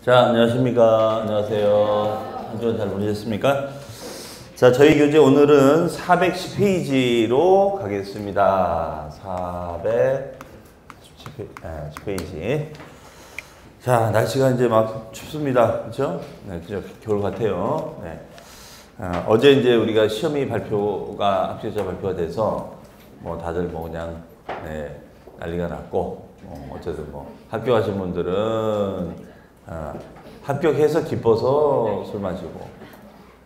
자, 안녕하십니까. 안녕하세요. 한 주간 잘 보내셨습니까? 자, 저희 교재 오늘은 410페이지로 가겠습니다. 410페이지. 자, 날씨가 이제 막 춥습니다. 그렇죠? 네, 진짜 겨울 같아요. 네. 어제 이제 우리가 시험이 발표가 합격자 발표가 돼서 뭐 다들 뭐 그냥 네, 난리가 났고 어쨌든 뭐 합격하신 분들은 합격해서 기뻐서 술 마시고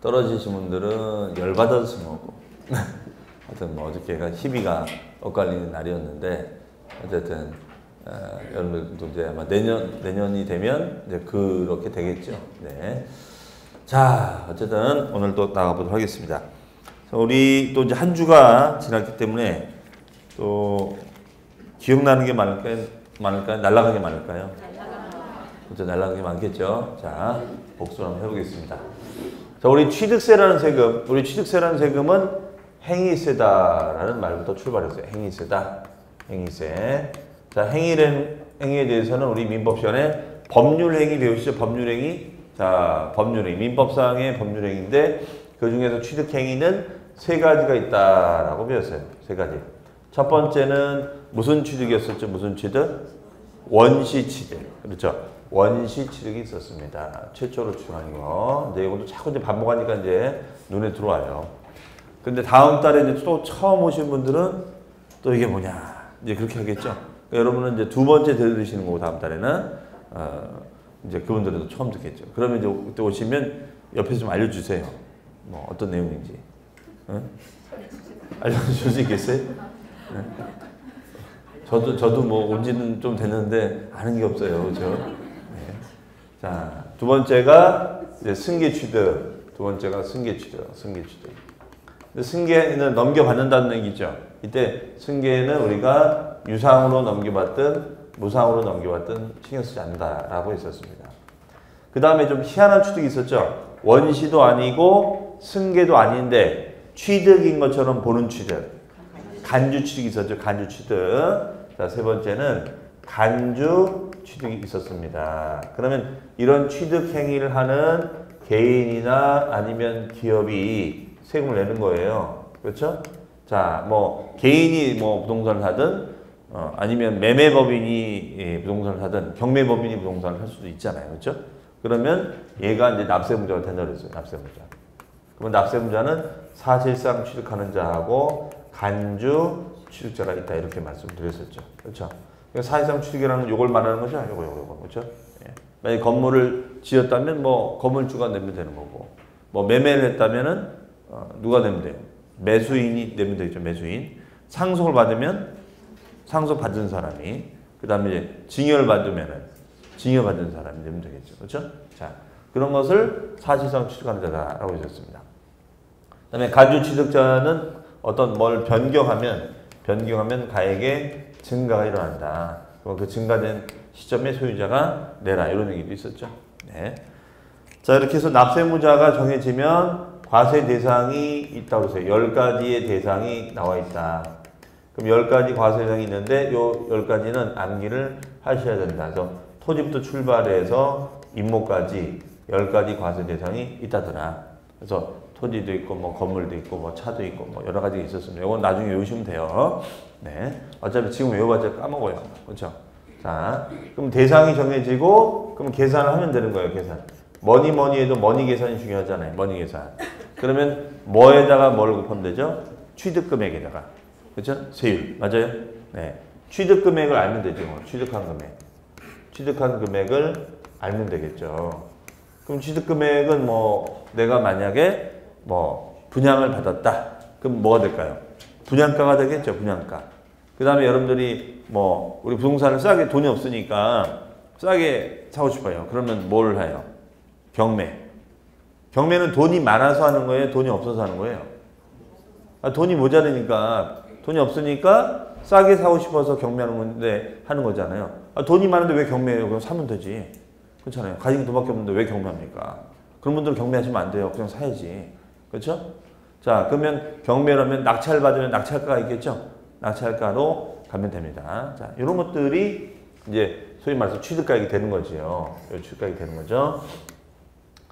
떨어지신 분들은 열받아서 술 먹고 하여튼 뭐 어저께가 희비가 엇갈리는 날이었는데 어쨌든 여러분들도 이제 아마 내년이 되면 이제 그렇게 되겠죠. 네. 자, 어쨌든 오늘 또 나가보도록 하겠습니다. 우리 또 이제 한 주가 지났기 때문에 또 기억나는 게 많을까요? 날아가는 게 많을까요? 날아가는 게 많겠죠. 자, 복수를 한번 해보겠습니다. 자, 우리 취득세라는 세금은 행위세다라는 말부터 출발했어요. 행위세다. 행위세. 자, 행위에 대해서는 우리 민법 시간에 법률행위 배우시죠? 법률행위. 자, 법률행위. 민법상의 법률행위인데 그 중에서 취득행위는 세 가지가 있다라고 배웠어요. 세 가지. 첫 번째는 무슨 취득이었었죠? 무슨 취득? 원시 취득. 그렇죠? 원시 취득이 있었습니다. 최초로 추가한 거. 이제 이것도 자꾸 이제 반복하니까 이제 눈에 들어와요. 근데 다음 달에 이제 또 처음 오신 분들은 또 이게 뭐냐. 이제 그렇게 하겠죠? 그러니까 여러분은 이제 두 번째 들으시는 거고 다음 달에는, 이제 그분들은 또 처음 듣겠죠. 그러면 이제 그때 오시면 옆에서 좀 알려주세요. 뭐 어떤 내용인지. 응? 알려줄 수 있겠어요? 응? 저도 뭐 온 지는 좀 됐는데 아는 게 없어요. 그죠? 네. 자, 두 번째가 이제 승계 취득. 두 번째가 승계 취득. 승계는 넘겨받는다는 얘기죠. 이때 승계는 우리가 유상으로 넘겨받든 무상으로 넘겨받든 신경 쓰지 않는다라고 했었습니다. 그 다음에 좀 희한한 취득이 있었죠. 원시도 아니고 승계도 아닌데 취득인 것처럼 보는 취득. 간주 취득이 있었죠. 간주 취득. 자, 세 번째는 간주 취득이 있었습니다. 그러면 이런 취득 행위를 하는 개인이나 아니면 기업이 세금을 내는 거예요. 그렇죠? 자, 뭐 개인이 뭐 부동산을 사든 아니면 매매법인이 부동산을 사든 경매법인이 부동산을 할 수도 있잖아요. 그렇죠? 그러면 얘가 이제 납세무자가 된다고 그랬어요. 납세무자. 그러면 납세무자는 사실상 취득하는 자하고 간주 취득자가 있다 이렇게 말씀드렸었죠. 그렇죠? 사실상 취득이라는 건 이걸 말하는 거죠. 요거 그렇죠? 예. 만약 건물을 지었다면 뭐 건물주가 내면 되는 거고, 뭐 매매를 했다면은 누가 내면 돼요? 매수인이 내면 되겠죠. 매수인. 상속을 받으면 상속 받은 사람이, 그 다음에 이제 징여를 받으면은 징여 받은 사람이 내면 되겠죠. 그렇죠? 자, 그런 것을 사실상 취득하는 자다라고 하셨습니다. 그 다음에 간주 취득자는 어떤 뭘 변경하면 가액의 증가가 일어난다. 그럼 그 증가된 시점에 소유자가 내라. 이런 얘기도 있었죠. 네. 자, 이렇게 해서 납세무자가 정해지면 과세 대상이 있다고 했어요. 10가지의 대상이 나와 있다. 그럼 10가지 과세 대상이 있는데 요 10가지는 암기를 하셔야 된다. 그래서 토지부터 출발해서 임목까지 10가지 과세 대상이 있다더라. 그래서 토지도 있고 뭐 건물도 있고 뭐 차도 있고 뭐 여러 가지가 있었습니다. 이건 나중에 외우시면 돼요. 네. 어차피 지금 외워봤자 까먹어요. 그렇죠? 자, 그럼 대상이 정해지고 그럼 계산을 하면 되는 거예요. 계산. 뭐니 해도 머니 계산이 중요하잖아요. 머니 계산. 그러면 뭐에다가 뭘 곱하면 되죠? 취득 금액에다가. 그렇죠? 세율. 맞아요? 네. 취득 금액을 알면 되죠. 취득한 금액. 취득한 금액을 알면 되겠죠. 그럼 취득 금액은 뭐 내가 만약에 뭐 분양을 받았다. 그럼 뭐가 될까요? 분양가가 되겠죠. 분양가. 그 다음에 여러분들이 뭐 우리 부동산을 싸게 돈이 없으니까 싸게 사고 싶어요. 그러면 뭘 해요? 경매. 경매는 돈이 많아서 하는 거예요? 돈이 없어서 하는 거예요? 돈이 모자라니까 돈이 없으니까 싸게 사고 싶어서 경매하는 건데 하는 거잖아요. 돈이 많은데 왜 경매해요? 그럼 사면 되지. 그렇잖아요. 가진 게 돈밖에 없는데 왜 경매합니까? 그런 분들은 경매하시면 안 돼요. 그냥 사야지. 그렇죠? 자, 그러면 경매라면 낙찰 받으면 낙찰가가 있겠죠? 낙찰가로 가면 됩니다. 자, 이런 것들이 이제 소위 말해서 취득가액이 되는 거지요. 요 취득가액이 되는 거죠.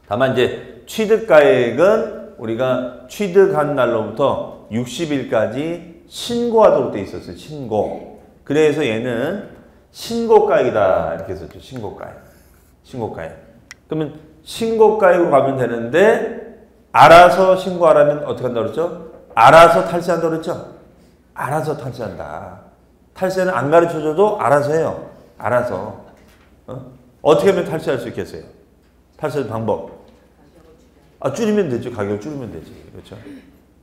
다만 이제 취득가액은 우리가 취득한 날로부터 60일까지 신고하도록 돼 있었어요. 신고. 그래서 얘는 신고가액이다 이렇게 썼죠. 신고가액. 신고가액. 그러면 신고가액으로 가면 되는데 알아서 신고하라면 어떻게 한다고 그랬죠? 알아서 탈세한다고 그랬죠? 알아서 탈세한다. 탈세는 안 가르쳐줘도 알아서 해요. 알아서. 어떻게 하면 탈세할 수 있겠어요? 탈세 방법. 줄이면 되죠. 가격을 줄이면 되지. 그렇죠?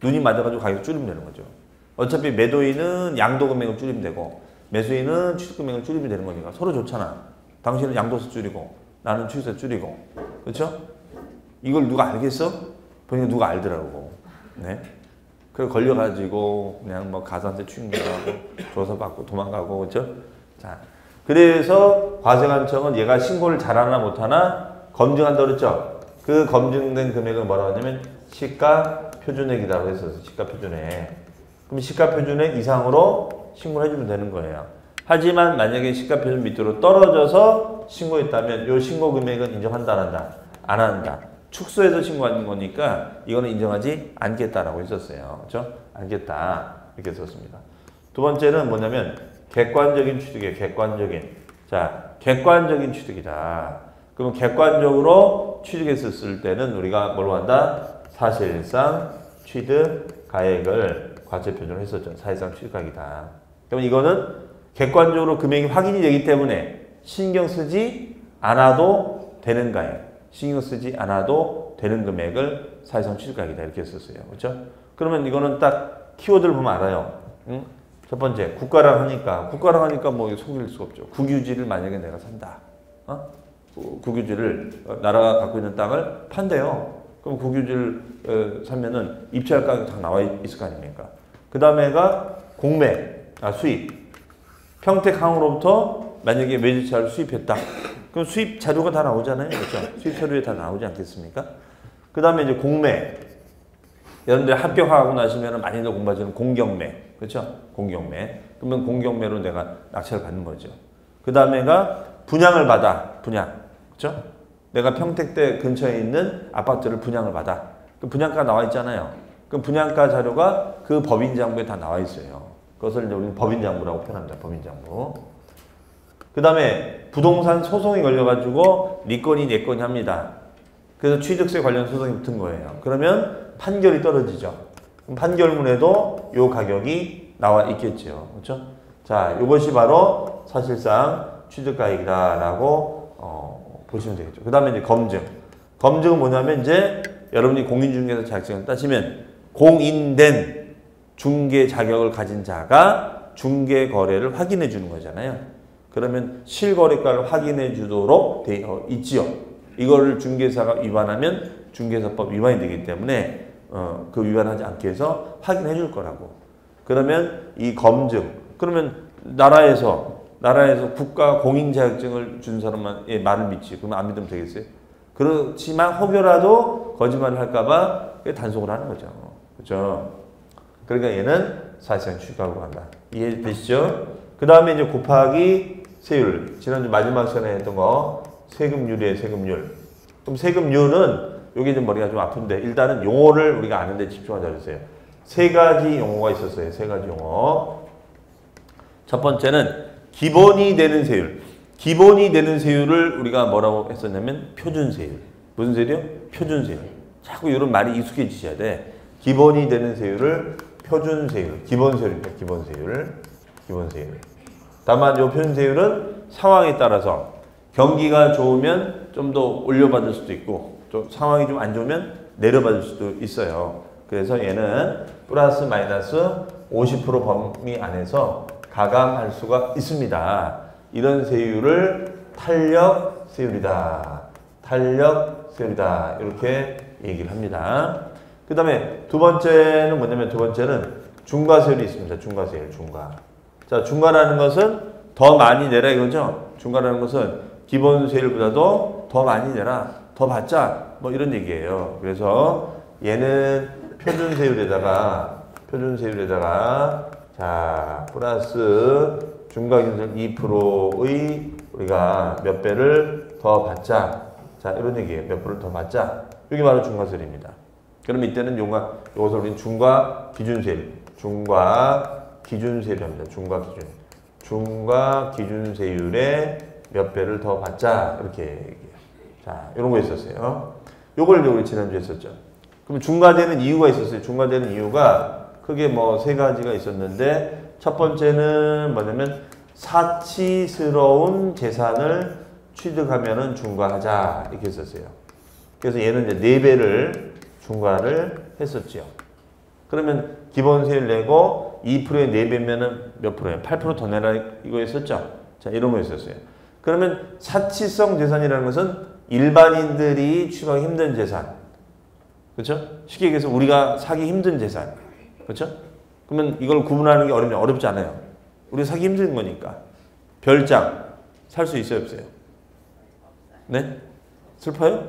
눈이 맞아가지고 가격을 줄이면 되는 거죠. 어차피 매도인은 양도 금액을 줄이면 되고 매수인은 취득 금액을 줄이면 되는 거니까 서로 좋잖아. 당신은 양도세 줄이고 나는 취득세 줄이고. 그렇죠? 이걸 누가 알겠어? 보니까 누가 알더라고. 네. 그래 걸려가지고 그냥 뭐 가산세 충격하고 조사받고 도망가고 그렇죠? 자, 그래서 과세관청은 얘가 신고를 잘하나 못하나 검증한다고 그랬죠? 그 검증된 금액을 뭐라고 하냐면 시가 표준액이라고 했었어요. 시가 표준액. 그럼 시가 표준액 이상으로 신고를 해주면 되는 거예요. 하지만 만약에 시가 표준 밑으로 떨어져서 신고했다면 이 신고 금액은 인정한다 안 한다? 안 한다. 축소해서 신고하는 거니까 이거는 인정하지 않겠다라고 했었어요. 그렇죠? 않겠다. 이렇게 썼습니다. 두 번째는 뭐냐면 객관적인 취득이에요. 객관적인. 자, 객관적인 취득이다. 그러면 객관적으로 취득했을 때는 우리가 뭘로 한다? 사실상 취득 가액을 과세 표준으로 했었죠. 사실상 취득가액이다. 그러면 이거는 객관적으로 금액이 확인이 되기 때문에 신경 쓰지 않아도 되는 가액. 신경 쓰지 않아도 되는 금액을 사실상 취득가액이다 이렇게 썼어요. 그렇죠? 그러면 이거는 딱 키워드를 보면 알아요. 응? 첫 번째 국가랑 하니까 뭐 속일 수 없죠. 국유지를 만약에 내가 산다. 국유지를 나라가 갖고 있는 땅을 판대요. 그럼 국유지를 사면은 입찰 가격 다 나와 있을 거 아닙니까? 그 다음에가 수입. 평택항으로부터 만약에 외제차를 수입했다. 그럼 수입 자료가 다 나오잖아요. 그렇죠? 수입 서류에 다 나오지 않겠습니까? 그 다음에 이제 공매. 여러분들 합격하고 나시면 많이들 공부하시는 공경매. 그렇죠? 공경매. 그러면 공경매로 내가 낙찰을 받는 거죠. 그 다음에가 분양을 받아. 분양. 그렇죠? 내가 평택대 근처에 있는 아파트를 분양을 받아. 그 분양가 나와 있잖아요. 그 분양가 자료가 그 법인장부에 다 나와 있어요. 그것을 이제 우리는 법인장부라고 표현합니다. 법인장부. 그 다음에 부동산 소송이 걸려가지고 네 건이 내 건이 합니다. 그래서 취득세 관련 소송이 붙은 거예요. 그러면 판결이 떨어지죠. 그럼 판결문에도 요 가격이 나와 있겠죠. 그렇죠? 자, 이것이 바로 사실상 취득가액이다라고 보시면 되겠죠. 그 다음에 이제 검증. 검증은 뭐냐면 이제 여러분이 공인중개사 자격증을 따시면 공인된 중개 자격을 가진 자가 중개 거래를 확인해 주는 거잖아요. 그러면 실거래가를 확인해 주도록 되어 있지요. 이거를 중개사가 위반하면 중개사법 위반이 되기 때문에 그 위반하지 않게 해서 확인해 줄 거라고. 그러면 이 검증. 그러면 나라에서 국가 공인 자격증을 준 사람만의 말을 믿지. 그러면 안 믿으면 되겠어요? 그렇지만 혹여라도 거짓말을 할까봐 단속을 하는 거죠. 그렇죠? 그러니까 얘는 사실상 취득가액으로 간다. 이해되시죠? 그 다음에 이제 곱하기 세율. 지난주 마지막 시간에 했던 거 세금률이에요. 세금률. 그럼 세금률은 여기 좀 머리가 좀 아픈데 일단은 용어를 우리가 아는데 집중하자 그랬어요. 세 가지 용어가 있었어요. 세 가지 용어. 첫 번째는 기본이 되는 세율. 기본이 되는 세율을 우리가 뭐라고 했었냐면 표준세율. 무슨 세율이요? 표준세율. 자꾸 이런 말이 익숙해지셔야 돼. 기본이 되는 세율을 표준세율. 기본세율입니다. 기본세율. 기본세율. 다만 이 표준세율은 상황에 따라서 경기가 좋으면 좀 더 올려받을 수도 있고 좀 상황이 좀 안 좋으면 내려받을 수도 있어요. 그래서 얘는 플러스 마이너스 50% 범위 안에서 가감할 수가 있습니다. 이런 세율을 탄력 세율이다. 탄력 세율이다. 이렇게 얘기를 합니다. 그 다음에 두 번째는 뭐냐면 두 번째는 중과세율이 있습니다. 중과세율, 중과. 자, 중과라는 것은 더 많이 내라 이거죠. 중과라는 것은 기본세율보다도 더 많이 내라. 더 받자. 뭐 이런 얘기예요. 그래서 얘는 표준세율에다가 자, 플러스 중과기준세 2%의 우리가 몇 배를 더 받자. 자, 이런 얘기예요. 몇 배를 더 받자. 이게 바로 중과세율입니다. 그럼 이때는 이것을 우리는 중과 기준세율, 중과 기준세율입니다. 중과 기준. 중과 기준세율에 몇 배를 더 받자. 이렇게 얘기해요. 자, 이런 거 있었어요. 요걸 우리 지난주에 했었죠. 그럼 중과되는 이유가 있었어요. 중과되는 이유가 크게 뭐 세 가지가 있었는데 첫 번째는 뭐냐면 사치스러운 재산을 취득하면은 중과하자 이렇게 했었어요. 그래서 얘는 이제 4배를 중과를 했었죠. 그러면 기본세율 내고 2%에 4배면은 몇 프로예요? 8%더 내라 이거 했었죠. 자, 이런 거 했었어요. 그러면 사치성 재산이라는 것은 일반인들이 취급하기 힘든 재산. 그렇죠? 쉽게 얘기해서 우리가 사기 힘든 재산. 그렇죠? 그러면 이걸 구분하는 게 어렵지 않아요. 우리가 사기 힘든 거니까. 별장 살 수 있어요, 없어요? 네? 슬퍼요?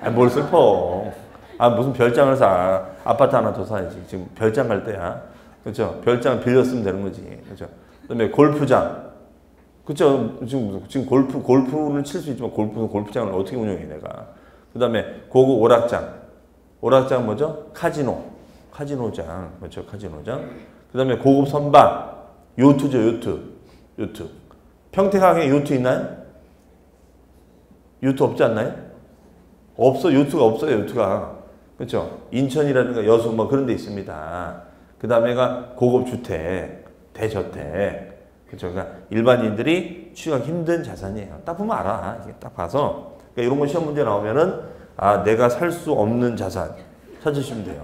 아니, 뭘 슬퍼. 아, 무슨 별장을 사. 아파트 하나 더 사야지. 지금 별장 갈 때야. 그렇죠? 별장 빌렸으면 되는 거지. 그렇죠? 그다음에 골프장. 그렇죠? 지금 골프는 칠 수 있지만 골프장을 어떻게 운영해 내가. 그다음에 고급 오락장. 오락장 뭐죠? 카지노장. 그렇죠? 카지노장. 그다음에 고급 선박. 요트죠, 요트. 평택항에 요트 있나요? 요트 없지 않나요? 없어, 요트가 없어요, 요트가. 그렇죠? 인천이라든가 여수 뭐 그런 데 있습니다. 그 다음에가 고급 주택, 대저택. 그렇죠? 그러니까 일반인들이 취득하기 힘든 자산이에요. 딱 보면 알아. 딱 봐서. 그러니까 이런 거 시험 문제 나오면은 아, 내가 살 수 없는 자산 찾으시면 돼요.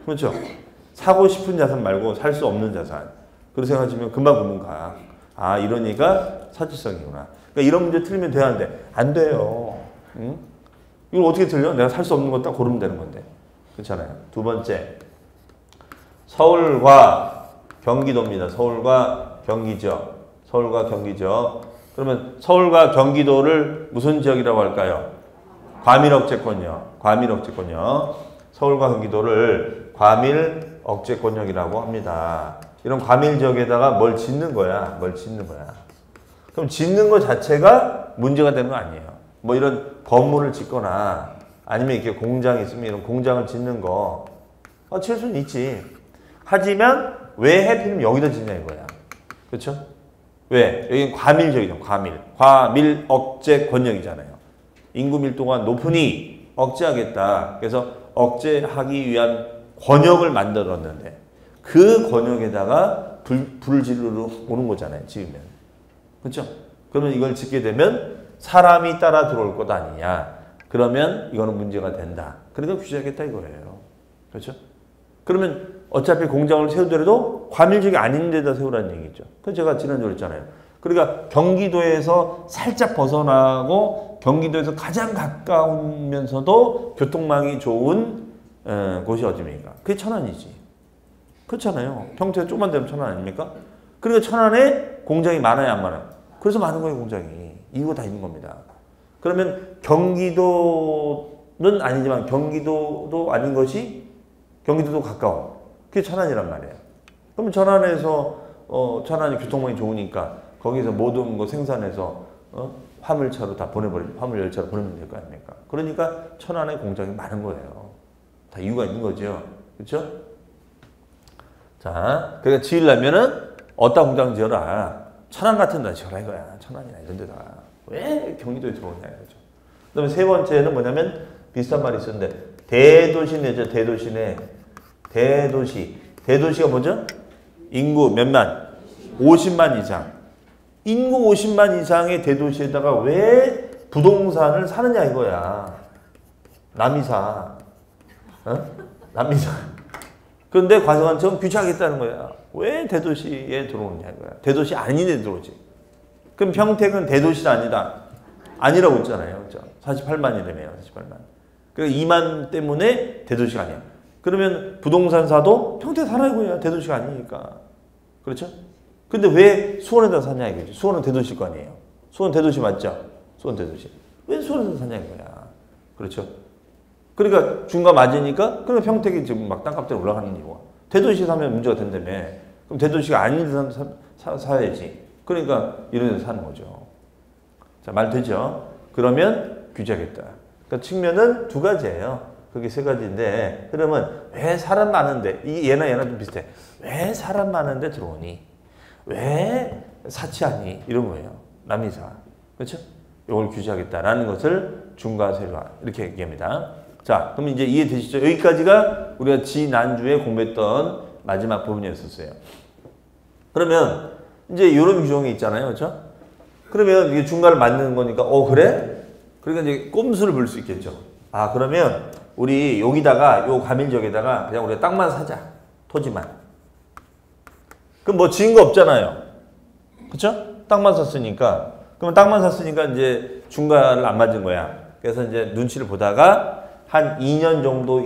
그렇죠? 사고 싶은 자산 말고 살 수 없는 자산. 그렇게 생각하시면 금방 구분 가. 아, 이러니까 사치성이구나. 그러니까 이런 문제 틀리면 되는데 안 돼요. 응? 이걸 어떻게 틀려? 내가 살 수 없는 거 딱 고르면 되는 건데. 그렇잖아요. 두 번째. 서울과 경기도입니다. 서울과 경기죠. 서울과 경기죠. 그러면 서울과 경기도를 무슨 지역이라고 할까요? 과밀억제권이요. 과밀억제권이요. 서울과 경기도를 과밀억제권역이라고 합니다. 이런 과밀지역에다가 뭘 짓는 거야. 뭘 짓는 거야. 그럼 짓는 것 자체가 문제가 되는 거 아니에요. 뭐 이런 건물을 짓거나 아니면 이렇게 공장이 있으면 이런 공장을 짓는 거 칠 수는 있지. 하지만 왜 하필이면 여기다 짓냐 이거야. 그렇죠? 왜? 여기는 과밀지역이죠. 과밀 억제 권역이잖아요. 인구 밀도가 높으니 억제하겠다. 그래서 억제하기 위한 권역을 만들었는데 그 권역에다가 불을 지르러 오는 거잖아요. 지으면. 그렇죠? 그러면 이걸 짓게 되면 사람이 따라 들어올 것 아니냐. 그러면 이거는 문제가 된다. 그러니까 규제하겠다 이거예요. 그렇죠? 그러면 어차피 공장을 세우더라도 과밀지역이 아닌 데다 세우라는 얘기죠. 그래서 제가 지난주에 그랬잖아요. 그러니까 경기도에서 살짝 벗어나고 경기도에서 가장 가까우면서도 교통망이 좋은 곳이 어디입니까? 그게 천안이지. 그렇잖아요. 평택에서 조금만 되면 천안 아닙니까? 그러니까 천안에 공장이 많아요, 안 많아요? 그래서 많은 거예요, 공장이. 이유가 다 있는 겁니다. 그러면 경기도는 아니지만 경기도도 아닌 것이 경기도도 가까워. 그게 천안이란 말이에요. 그러면 천안에서 천안이 교통망이 좋으니까 거기서 모든 거 생산해서 화물차로 다 보내버리죠. 화물 열차로 보내면 될 거 아닙니까? 그러니까 천안에 공장이 많은 거예요. 다 이유가 있는 거죠. 그렇죠? 자, 그러니까 지으려면은 어디다 공장 지어라. 천안 같은 데 지어라 이거야. 천안이나 이런 데다가. 왜 경기도에 들어오냐 이거죠. 그 다음에 세 번째는 뭐냐면 비슷한 말이 있었는데 대도시내죠. 대도시내. 대도시가 뭐죠? 인구 몇만? 50만 이상. 인구 50만 이상의 대도시에다가 왜 부동산을 사느냐 이거야. 남이 사. 남이 사. 그런데 과세관청은 규제하겠다는 거야. 왜 대도시에 들어오느냐 이거야. 대도시 아닌 데 들어오지. 그럼 평택은 대도시가 아니다. 아니라고 했잖아요. 그렇죠? 48만이라며요. 48만. 그러니까 2만 때문에 대도시가 아니야. 그러면 부동산 사도 평택 살아 이거야. 대도시가 아니니까. 그렇죠? 근데 왜 수원에다 사냐 이거지. 수원은 대도시일 거 아니에요. 수원 대도시 맞죠? 수원 대도시. 왜 수원에서 사냐 이거야. 그렇죠? 그러니까 중간 맞으니까 그러니까 평택이 지금 막 땅값들이 올라가는 이유가. 대도시 사면 문제가 된다며. 그럼 대도시가 아닌 데 사야지. 그러니까 이런 데서 사는 거죠. 자, 말 되죠? 그러면 규제하겠다. 그러니까 측면은 두 가지예요. 그게 세 가지인데 흐름은 왜 사람 많은데 이 얘나 좀 비슷해. 왜 사람 많은데 들어오니? 왜 사치하니? 이런 거예요. 남이사. 그렇죠? 이걸 규제하겠다라는 것을 중과세율화 이렇게 얘기합니다. 자, 그럼 이제 이해되시죠? 여기까지가 우리가 지난주에 공부했던 마지막 부분이었었어요. 그러면 이제 이런 규정이 있잖아요. 그렇죠? 그러면 이게 중과를 만드는 거니까 그래? 그러니까 이제 꼼수를 부릴 수 있겠죠. 아, 그러면 우리 여기다가 요 가밀적에다가 그냥 우리가 땅만 사자. 토지만. 그럼 뭐 지은 거 없잖아요. 그렇죠? 땅만 샀으니까. 그러면 땅만 샀으니까 이제 중과를 안 맞은 거야. 그래서 이제 눈치를 보다가 한 2년 정도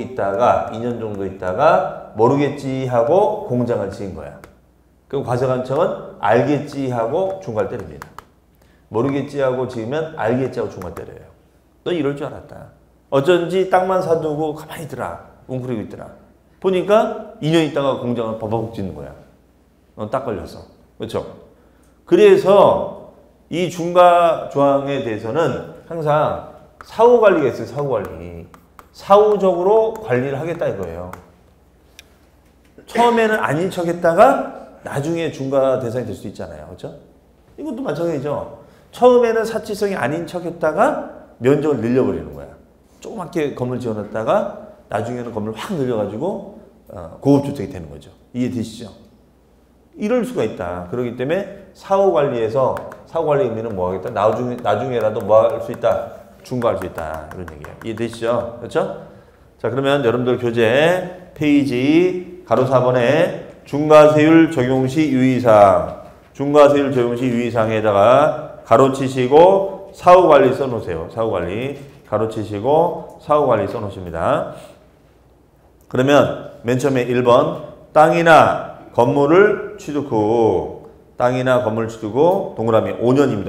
있다가 모르겠지 하고 공장을 지은 거야. 그럼 과세관청은 알겠지 하고 중과를 때립니다. 모르겠지 하고 지으면 알겠지 하고 중과 때려요. 너 이럴 줄 알았다. 어쩐지 땅만 사두고 가만히 있더라. 웅크리고 있더라. 보니까 2년 있다가 공장을 버벅 짓는 거야. 딱 걸려서. 그렇죠? 그래서 이 중과 조항에 대해서는 항상 사후 관리가 있어요. 사후 관리. 사후적으로 관리를 하겠다 이거예요. 처음에는 아닌 척 했다가 나중에 중과 대상이 될 수 있잖아요. 그렇죠? 이것도 마찬가지죠. 처음에는 사치성이 아닌 척 했다가 면적을 늘려버리는 거야. 조그맣게 건물 지어놨다가 나중에는 건물 확 늘려가지고 고급주택이 되는 거죠. 이해되시죠? 이럴 수가 있다. 그렇기 때문에 사후관리에서 사후관리 의미는 뭐 하겠다? 나중에라도 뭐 할 수 있다? 중과할 수 있다. 이런 얘기예요. 이해되시죠? 그렇죠? 자, 그러면 여러분들 교재 페이지 가로 4번에 중과세율 적용 시 유의사항 중과세율 적용 시 유의사항에다가 가로치시고 사후관리 써놓으세요. 사후관리 가로치시고 사후관리 써놓으십니다. 그러면 맨 처음에 1번 땅이나 건물을 취득 후 동그라미 5년입니다.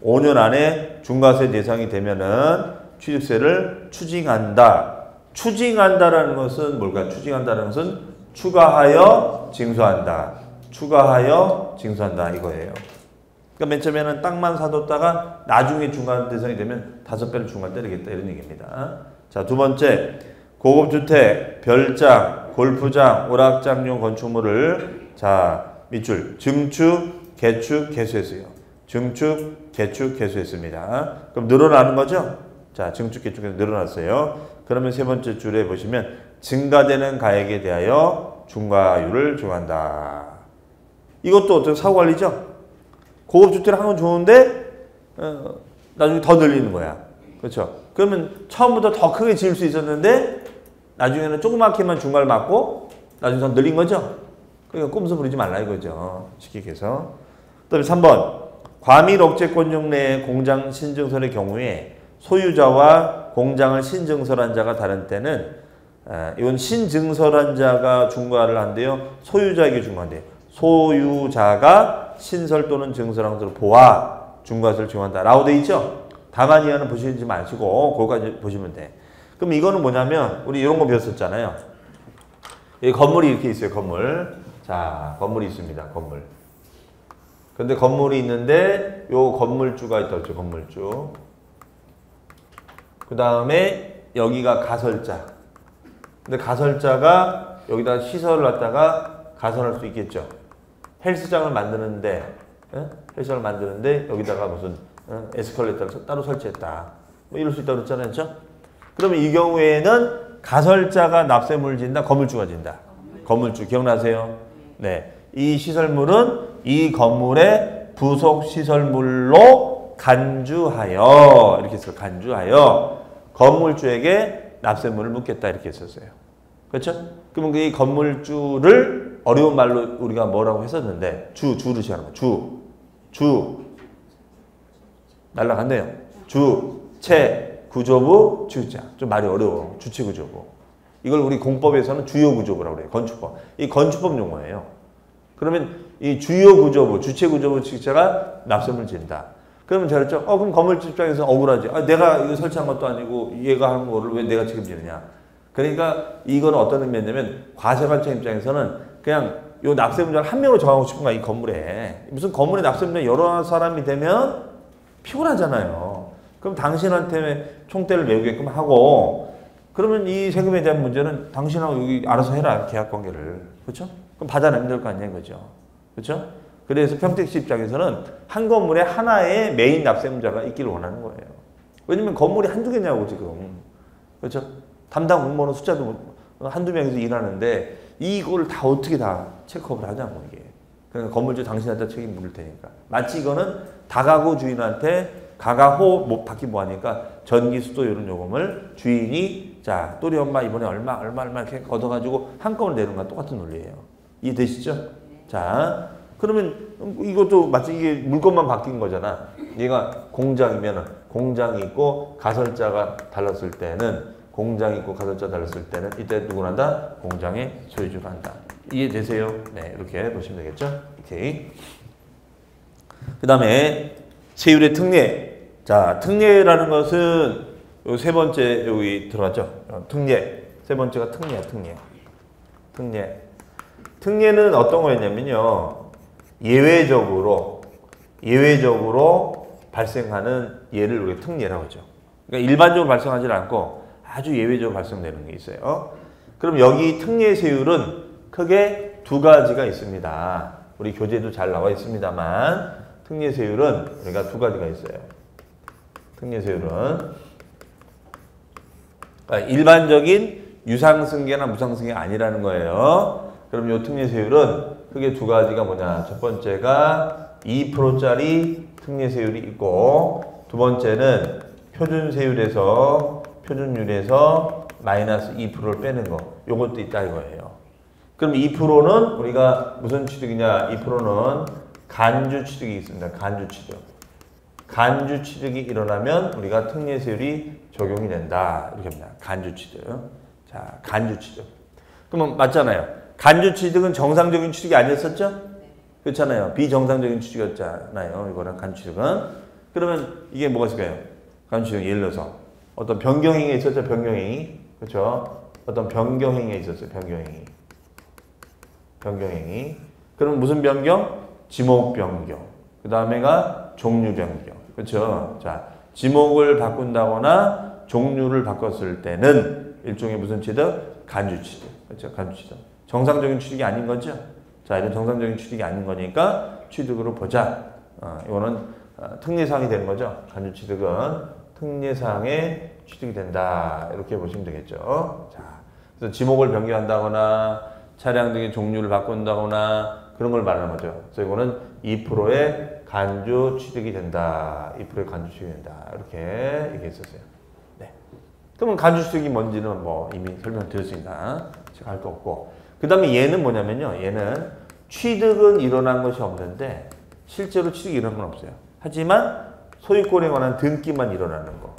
5년 안에 중과세 대상이 되면은 취득세를 추징한다. 추징한다라는 것은 뭘까요? 추징한다는 것은 추가하여 징수한다. 이거예요. 그러니까 맨 처음에는 땅만 사뒀다가 나중에 중과 대상이 되면 5배를 중과 때리겠다 이런 얘기입니다. 자, 두 번째 고급주택, 별장, 골프장, 오락장용 건축물을 자 밑줄 증축, 개축, 개수했어요. 증축, 개축, 개수했습니다. 그럼 늘어나는 거죠? 자, 증축, 개축에서 늘어났어요. 그러면 세 번째 줄에 보시면 증가되는 가액에 대하여 중과율을 정한다. 이것도 어떤 사후관리죠? 고급주택을 하는 건 좋은데 나중에 더 늘리는 거야. 그렇죠? 그러면 처음부터 더 크게 지을 수 있었는데 나중에는 조그맣게만 중과를 맞고 나중에 더 늘린 거죠? 그러니까 꼼수 부리지 말라 이거죠. 쉽게 얘기해서. 그 다음에 3번 과밀 억제권역 내의 공장 신증설의 경우에 소유자와 공장을 신증설한 자가 다른 때는 이건 신증설한 자가 중과를 한대요. 소유자에게 중과한대요. 소유자가 신설 또는 증설한 것으로 보아 중과세를 정한다. 라고 돼 있죠? 다만 이하는 보시지 마시고 거기까지 보시면 돼. 그럼 이거는 뭐냐면 우리 이런 거 배웠었잖아요. 이 건물이 이렇게 있어요. 건물. 자, 건물이 있습니다. 건물. 근데 건물이 있는데 요 건물주가 있다 그랬죠. 건물주. 그 다음에 여기가 가설자. 근데 가설자가 여기다 시설을 갖다가 가설할 수 있겠죠. 헬스장을 만드는데 헬스장을 만드는데 여기다가 무슨 에스컬레이터를 따로 설치했다. 뭐 이럴 수 있다고 그랬잖아요. 그렇죠? 그러면 이 경우에는 가설자가 납세물을 진다. 건물주가 진다. 건물주 기억나세요? 네. 이 시설물은 이 건물의 부속 시설물로 간주하여 이렇게 했어요. 간주하여 건물주에게 납세물을 묻겠다 이렇게 했었어요. 그렇죠? 그러면 이 건물주를 어려운 말로 우리가 뭐라고 했었는데 주를 시작하는 거. 주 날라갔네요. 주체 구조부 주자. 좀 말이 어려워. 주체 구조부. 이걸 우리 공법에서는 주요 구조부라고 그래요. 건축법. 이 건축법 용어예요. 그러면 이 주요 구조부, 주체 구조부 측자가 납세물을 진다. 그러면 제가 그랬죠. 그럼 건물주 입장에서 억울하지. 내가 이거 설치한 것도 아니고 얘가 하는 거를 왜 내가 책임지느냐. 그러니까 이거는 어떤 의미냐면 과세관청 입장에서는 그냥 요 납세문자를 한 명으로 정하고 싶은 거야. 이 건물에. 무슨 건물에 납세문자 여러 사람이 되면 피곤하잖아요. 그럼 당신한테 총대를 메우게끔 하고 그러면 이 세금에 대한 문제는 당신하고 여기 알아서 해라. 계약 관계를. 그렇죠? 그럼 받아내면 될 거 아니에요. 그죠? 그렇죠? 그래서 평택시 입장에서는 한 건물에 하나의 메인 납세문자가 있기를 원하는 거예요. 왜냐면 건물이 한두 개냐고 지금. 그렇죠? 담당 공무원은 숫자도 한두 명에서 일하는데 이걸 다 어떻게 다 체크업을 하냐고 이게. 그러니까 건물주 당신한테 책임 물을 테니까. 마치 이거는 다가구 주인한테 가가호 못 받기 뭐하니까 전기, 수도 이런 요금을 주인이 자 또리 엄마 이번에 얼마 이렇게 걷어가지고 한꺼번에 내는 거랑 똑같은 논리예요. 이해되시죠? 자 그러면 이것도 마치 이게 물건만 바뀐 거잖아. 얘가 공장이면은 공장이 있고 가설자가 달랐을 때는 공장이 있고 가설자 달랐을 때는 이때 누구나 다 공장의 소유주가 한다. 이해되세요? 네 이렇게 보시면 되겠죠? 오케이. 그 다음에 세율의 특례. 자, 특례라는 것은 요 세 번째 여기 들어갔죠? 특례. 세 번째가 특례야, 특례. 특례. 특례는 어떤 거였냐면요. 예외적으로 발생하는 예를 우리가 특례라고 하죠. 그러니까 일반적으로 발생하지 않고 아주 예외적으로 발생되는 게 있어요. 그럼 여기 특례 세율은 크게 두 가지가 있습니다. 우리 교재도 잘 나와 있습니다만 특례 세율은 우리가 두 가지가 있어요. 특례 세율은 일반적인 유상승계나 무상승계 아니라는 거예요. 그럼 이 특례 세율은 크게 두 가지가 뭐냐? 첫 번째가 2%짜리 특례 세율이 있고 두 번째는 표준세율에서 표준율에서 마이너스 2%를 빼는 거. 요것도 있다 이거예요. 그럼 2%는 우리가 무슨 취득이냐? 2%는 간주 취득이 있습니다. 간주 취득. 간주 취득이 일어나면 우리가 특례세율이 적용이 된다. 이렇게 합니다. 간주 취득. 자, 간주 취득. 그러면 맞잖아요. 간주 취득은 정상적인 취득이 아니었었죠? 그렇잖아요. 비정상적인 취득이었잖아요. 이거는 간주 취득은. 그러면 이게 뭐가 있을까요? 간주 취득 예를 들어서 어떤 변경행위가 있었죠? 변경행위. 그렇죠? 어떤 변경행위가 있었어요. 변경행위. 변경행위. 그럼 무슨 변경? 지목 변경. 그 다음에가 종류 변경. 그렇죠? 자, 지목을 바꾼다거나 종류를 바꿨을 때는 일종의 무슨 취득? 간주 취득. 그렇죠? 간주 취득. 정상적인 취득이 아닌 거죠? 자, 이런 정상적인 취득이 아닌 거니까 취득으로 보자. 이거는 특례사항이 되는 거죠. 간주 취득은 특례사항에 취득이 된다. 이렇게 보시면 되겠죠. 자, 그래서 지목을 변경한다거나 차량 등의 종류를 바꾼다거나 그런 걸 말하는 거죠. 그래서 이거는 2%의 간주 취득이 된다. 2%의 간주 취득이 된다. 이렇게 얘기했었어요. 네. 그러면 간주 취득이 뭔지는 뭐 이미 설명드렸으니까 제가 할 거 없고. 그 다음에 얘는 뭐냐면요. 얘는 취득은 일어난 것이 없는데 실제로 취득이 일어난 건 없어요. 하지만 소유권에 관한 등기만 일어나는 거.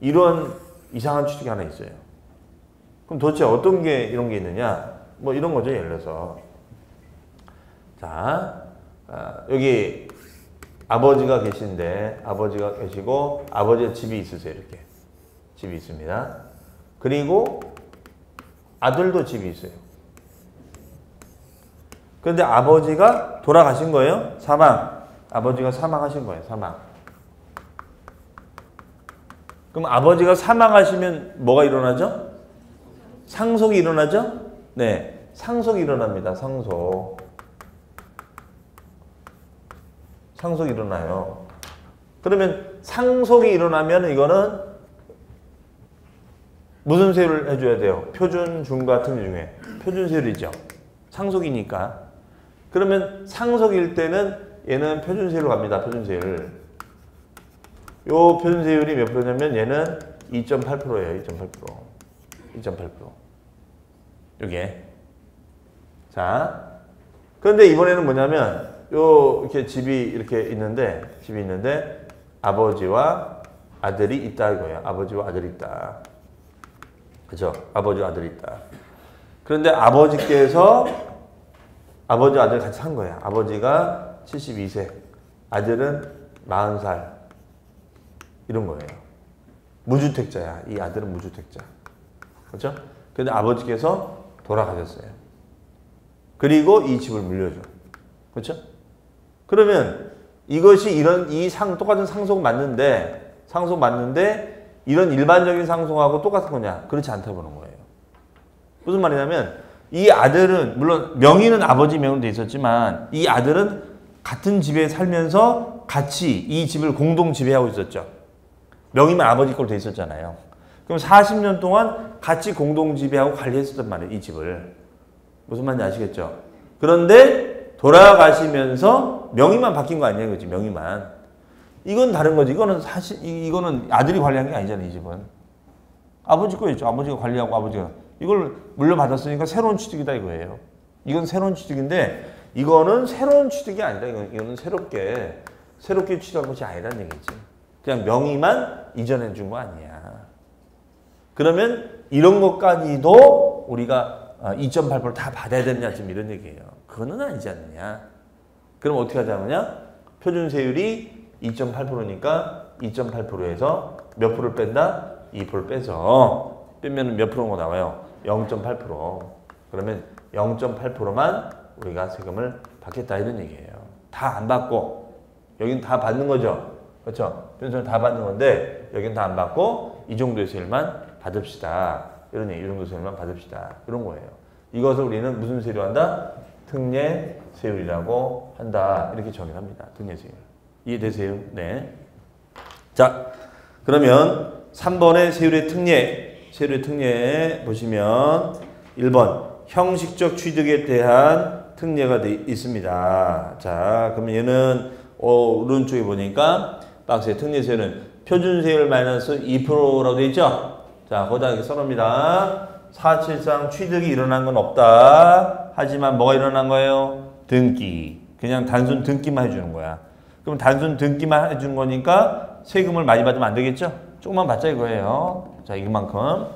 이런 이상한 취득이 하나 있어요. 그럼 도대체 어떤 게 이런 게 있느냐? 뭐 이런 거죠. 예를 들어서 자, 여기 아버지가 계신데 아버지가 계시고 아버지의 집이 있으세요. 이렇게 집이 있습니다. 그리고 아들도 집이 있어요. 그런데 아버지가 돌아가신 거예요. 사망. 아버지가 사망하신 거예요. 사망. 그럼 아버지가 사망하시면 뭐가 일어나죠? 상속이 일어나죠? 네. 상속이 일어납니다. 상속. 상속이 일어나요. 그러면 상속이 일어나면 이거는 무슨 세율을 해줘야 돼요? 표준, 중과 특례 중에. 표준 세율이죠. 상속이니까. 그러면 상속일 때는 얘는 표준 세율로 갑니다. 표준 세율. 요 표준 세율이 몇 프로냐면 얘는 2.8%예요. 2.8%. 2.8%. 요게. 자. 그런데 이번에는 뭐냐면 이렇게 집이 있는데 아버지와 아들이 있다 이거예요. 아버지와 아들이 있다. 그죠? 아버지와 아들이 있다. 그런데 아버지께서 아버지와 아들 같이 산 거예요. 아버지가 72세, 아들은 40살. 이런 거예요. 무주택자야. 이 아들은 무주택자. 그렇죠? 근데 아버지께서 돌아가셨어요. 그리고 이 집을 물려줘. 그렇죠? 그러면 이것이 똑같은 상속 맞는데 이런 일반적인 상속하고 똑같은 거냐? 그렇지 않다고 보는 거예요. 무슨 말이냐면 이 아들은 물론 명의는 아버지 명의로 돼 있었지만 이 아들은 같은 집에 살면서 같이 이 집을 공동 지배하고 있었죠. 명의만 아버지 걸로 돼 있었잖아요. 그럼 40년 동안 같이 공동 지배하고 관리했었단 말이에요. 이 집을. 무슨 말인지 아시겠죠? 그런데 돌아가시면서 명의만 바뀐 거 아니에요, 그지? 명의만. 이건 다른 거지. 이거는 아들이 관리한 게 아니잖아요, 이 집은. 아버지 거였죠. 아버지가 관리하고 아버지가. 이걸 물려받았으니까 새로운 취득이다 이거예요. 이건 새로운 취득인데 이거는 새로운 취득이 아니다. 이거는 새롭게 취득한 것이 아니라는 얘기지. 그냥 명의만 이전해 준 거 아니야. 그러면 이런 것까지도 우리가 2.8% 다 받아야 되느냐 지금 이런 얘기예요. 그거는 아니지 않느냐. 그럼 어떻게 하자느냐? 표준세율이 2.8%니까 2.8%에서 몇 프로를 뺀다? 2%를 빼서 빼면 몇 프로가 나와요? 0.8%. 그러면 0.8%만 우리가 세금을 받겠다 이런 얘기예요. 다 안 받고 여긴 다 받는 거죠. 그렇죠? 표준세율 다 받는 건데 여긴 다 안 받고 이 정도의 세율만 받읍시다. 이 정도 세율만 받읍시다. 이런 거예요. 이것을 우리는 무슨 세율로 한다? 특례세율이라고 한다. 이렇게 정의합니다. 특례세율. 이해되세요? 네. 자, 그러면 3번의 세율의 특례 보시면 1번 형식적 취득에 대한 특례가 있습니다. 자, 그러면 얘는 오른쪽에 보니까 박스의 특례세율은 표준세율 마이너스 2%라고 되어 있죠? 자, 거기다 이렇게 써놓습니다. 사실상 취득이 일어난 건 없다. 하지만 뭐가 일어난 거예요? 등기. 그냥 단순 등기만 해주는 거야. 그럼 단순 등기만 해주는 거니까 세금을 많이 받으면 안 되겠죠? 조금만 받자 이거예요. 자, 이만큼.